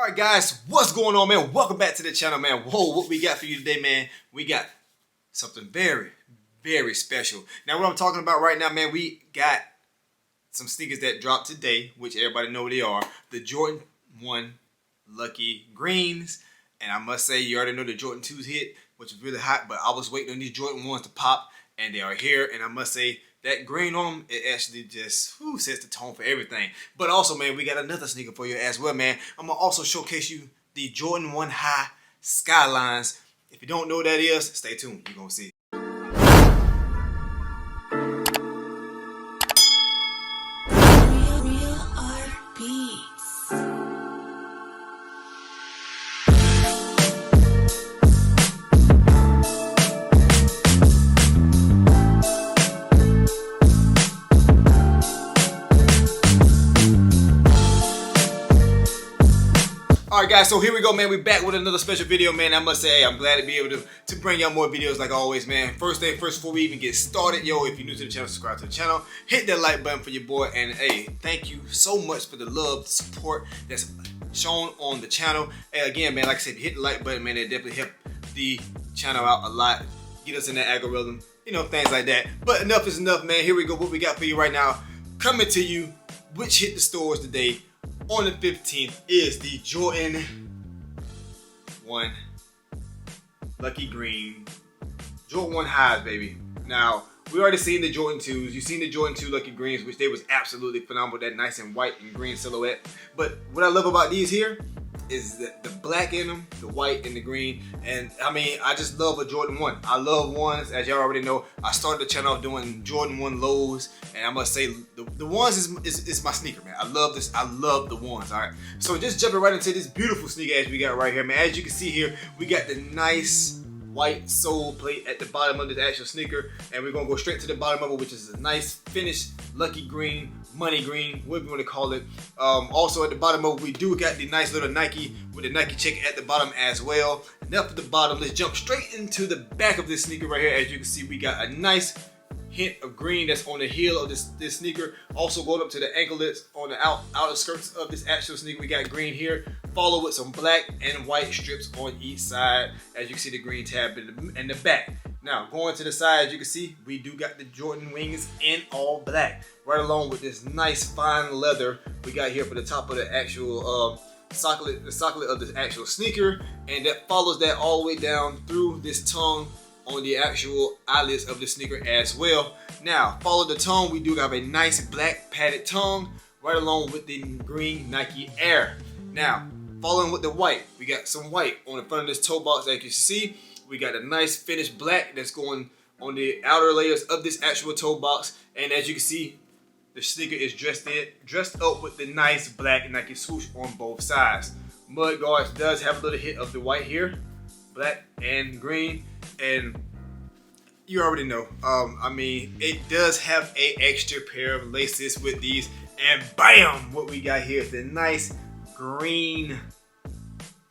Alright guys, what's going on, man? Welcome back to the channel, man. Whoa, what we got for you today, man? We got something very, very special. Now what I'm talking about right now, man, we got some sneakers that dropped today, which everybody know what they are. The Jordan 1 Lucky Greens. And I must say, you already know the Jordan 2s hit, which is really hot, but I was waiting on these Jordan 1s to pop, and they are here. And I must say, that green on them, it actually just sets the tone for everything. But also, man, we got another sneaker for you as well, man. I'm going to also showcase you the Jordan 1 High Skylines. If you don't know what that is, stay tuned. You're going to see. Alright guys, so here we go, man. We're back with another special video, man. I must say, hey, I'm glad to be able to bring y'all more videos like always, man. First thing first, before we even get started, yo, if you're new to the channel, subscribe to the channel. Hit that like button for your boy. And hey, thank you so much for the love, the support that's shown on the channel. And again, man, like I said, if you hit the like button, man, it definitely help the channel out a lot. Get us in that algorithm, you know, things like that. But enough is enough, man. Here we go. What we got for you right now. Coming to you, which hit the stores today. On the 15th is the Jordan 1 Lucky Green. Jordan 1 Highs, baby. Now, we already seen the Jordan 2s. You've seen the Jordan 2 Lucky Greens, which they was absolutely phenomenal. That nice and white and green silhouette. But what I love about these here is the black in them, the white and the green. And I mean, I just love a Jordan 1. I love ones, as y'all already know. I started the channel off doing Jordan 1 lows, and I must say the ones is my sneaker, man. I love this. I love the ones. All right, so just jumping right into this beautiful sneaker as we got right here, man. As you can see here, we got the nice white sole plate at the bottom of this actual sneaker, and we're gonna go straight to the bottom of it, which is a nice finished lucky green, money green, whatever you want to call it. Also at the bottom of it, we do got the nice little Nike with the Nike check at the bottom as well. Enough at the bottom. Let's jump straight into the back of this sneaker right here. As you can see, we got a nice hint of green that's on the heel of this sneaker. Also going up to the anklets on the outer skirts of this actual sneaker, we got green here, followed with some black and white strips on each side. As you can see, the green tab in the back. Now going to the side, as you can see, we do got the Jordan wings in all black, right along with this nice fine leather we got here for the top of the actual socket of this actual sneaker, and that follows that all the way down through this tongue on the actual eyelets of the sneaker as well. Now, follow the tongue, we do have a nice black padded tongue right along with the green Nike Air. Now, following with the white, we got some white on the front of this toe box. As you can see, we got a nice finished black that's going on the outer layers of this actual toe box. And as you can see, the sneaker is dressed up with the nice black Nike swoosh on both sides. Mud guards does have a little hit of the white here, black and green. And you already know, I mean, it does have a extra pair of laces with these, and bam, what we got here is the nice green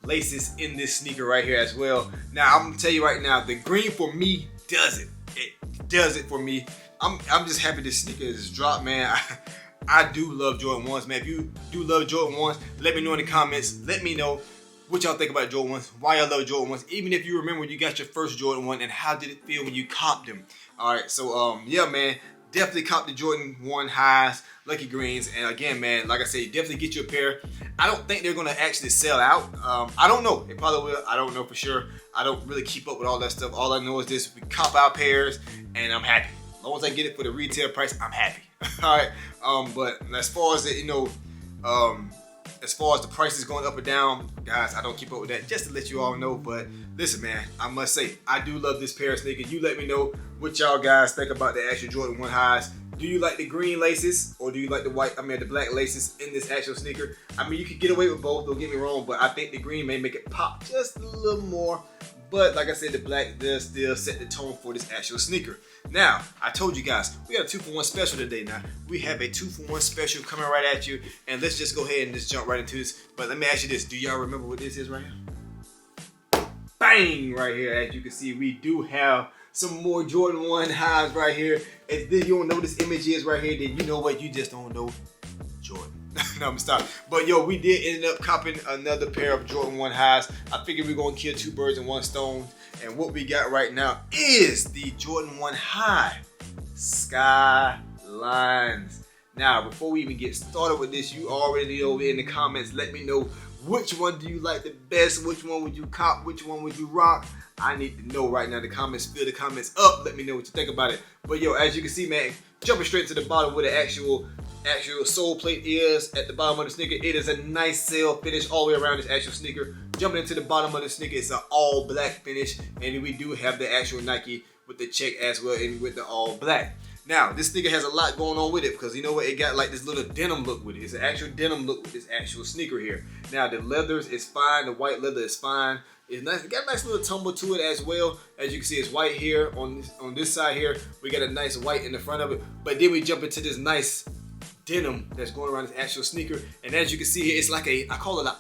laces in this sneaker right here as well. Now, I'm gonna tell you right now, the green for me does it. It does it for me. I'm just happy this sneaker is dropped, man. I do love Jordan 1s, man. If you do love Jordan 1s, let me know in the comments. Let me know what y'all think about Jordan 1s, why y'all love Jordan 1s, even if you remember when you got your first Jordan 1 and how did it feel when you copped them. Alright, so yeah, man, definitely cop the Jordan 1 Highs, Lucky Greens, and again, man, like I said, definitely get you a pair. I don't think they're gonna actually sell out. I don't know, they probably will, I don't know for sure. I don't really keep up with all that stuff. All I know is this, we cop our pairs, and I'm happy. As long as I get it for the retail price, I'm happy. Alright, but as far as it, you know, as far as the prices going up or down, guys, I don't keep up with that, just to let you all know. But listen, man, I must say, I do love this pair of sneakers. You let me know what y'all guys think about the actual Jordan 1 Highs. Do you like the green laces, or do you like the black laces in this actual sneaker? I mean, you could get away with both, don't get me wrong, but I think the green may make it pop just a little more. But like I said, the black does still set the tone for this actual sneaker. Now, I told you guys, we got a 2-for-1 special today. Now, we have a 2-for-1 special coming right at you, and let's just go ahead and just jump right into this. But let me ask you this, do y'all remember what this is right here? Bang! Right here, as you can see, we do have some more Jordan 1 Highs right here. If you don't know what this image is right here, then you know what, you just don't know Jordan. No, I'm stopping. But yo, we did end up copping another pair of Jordan 1 highs. I figured we're gonna kill two birds in one stone. And what we got right now is the Jordan 1 high Skylines. Now, before we even get started with this, you already know in the comments, let me know which one do you like the best, which one would you cop, which one would you rock. I need to know right now in the comments. Fill the comments up. Let me know what you think about it. But yo, as you can see, man, jumping straight to the bottom where the actual sole plate is at the bottom of the sneaker. It is a nice sail finish all the way around this actual sneaker. Jumping into the bottom of the sneaker, it's an all black finish, and we do have the actual Nike with the check as well and with the all black. Now, this sneaker has a lot going on with it because you know what? It got like this little denim look with it. It's an actual denim look with this actual sneaker here. Now, the leathers is fine. The white leather is fine. It's nice. It got a nice little tumble to it as well. As you can see, it's white here on this side here. We got a nice white in the front of it. But then we jump into this nice denim that's going around this actual sneaker. And as you can see here, it's like I call it a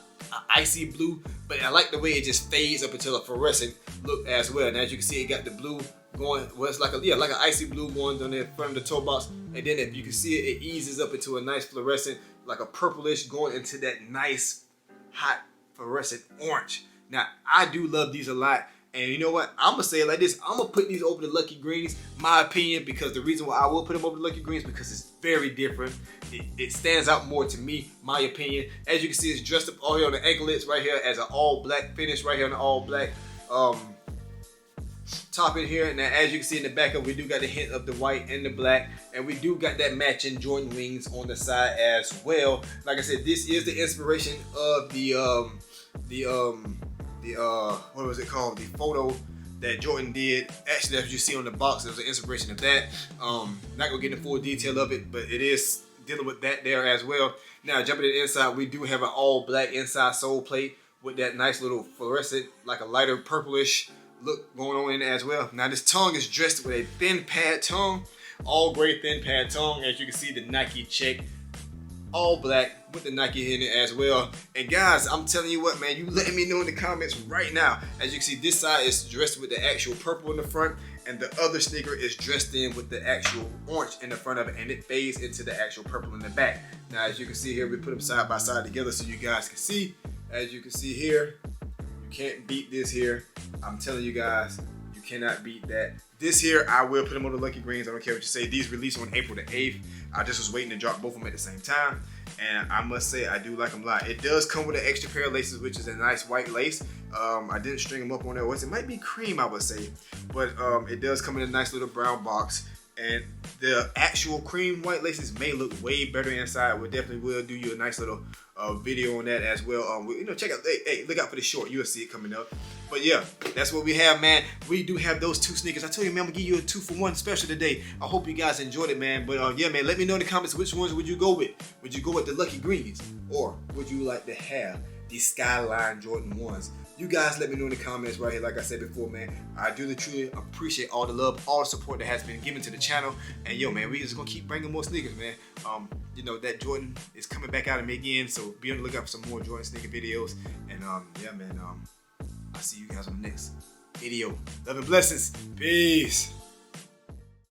icy blue. But I like the way it just fades up until a fluorescent look as well. And as you can see, it got the blue going, well, it's like like an icy blue going on the front of the toe box, and then if you can see it, it eases up into a nice fluorescent, like a purplish, going into that nice hot fluorescent orange. Now, I do love these a lot, and you know what? I'm gonna say it like this: I'm gonna put these over the Lucky Greens, my opinion, because the reason why I will put them over the Lucky Greens because it's very different. It stands out more to me, my opinion. As you can see, it's dressed up all here on the anklets right here as an all black finish right here on the all black top in here. And now, as you can see in the back of, we do got the hint of the white and the black, and we do got that matching Jordan wings on the side as well. Like I said, this is the inspiration of the what was it called? The photo that Jordan did. Actually, as you see on the box, there's an inspiration of that. Not gonna get into full detail of it, but it is dealing with that there as well. Now, jumping to the inside, we do have an all black inside sole plate with that nice little fluorescent, like a lighter purplish look going on in it as well. Now, this tongue is dressed with a thin pad tongue, all gray thin pad tongue. As you can see, the Nike check, all black with the Nike in it as well. And guys, I'm telling you what, man, you letting me know in the comments right now. As you can see, this side is dressed with the actual purple in the front, and the other sneaker is dressed in with the actual orange in the front of it, and it fades into the actual purple in the back. Now, as you can see here, we put them side by side together so you guys can see. As you can see here, you can't beat this here. I'm telling you guys, you cannot beat that. This here, I will put them on the Lucky Greens. I don't care what you say. These released on April the 8th. I just was waiting to drop both of them at the same time. And I must say, I do like them a lot. It does come with an extra pair of laces, which is a nice white lace. I didn't string them up on there. It might be cream, I would say. But it does come in a nice little brown box. And the actual cream white laces may look way better inside. We definitely will do you a nice little video on that as well. You know, check out, hey, look out for the short. You'll see it coming up. But yeah, that's what we have, man. We do have those two sneakers. I told you, man, I'm gonna give you a 2-for-1 special today. I hope you guys enjoyed it, man. But yeah, man, let me know in the comments which ones would you go with. Would you go with the Lucky Greens, or would you like to have the Skyline Jordan 1s? You guys let me know in the comments right here. Like I said before, man, I do truly appreciate all the love, all the support that has been given to the channel. And yo, man, we just gonna keep bringing more sneakers, man. You know, that Jordan is coming back out of me again, so be on the lookout for some more Jordan sneaker videos. And yeah, man, I'll see you guys on the next video. Love and blessings. Peace.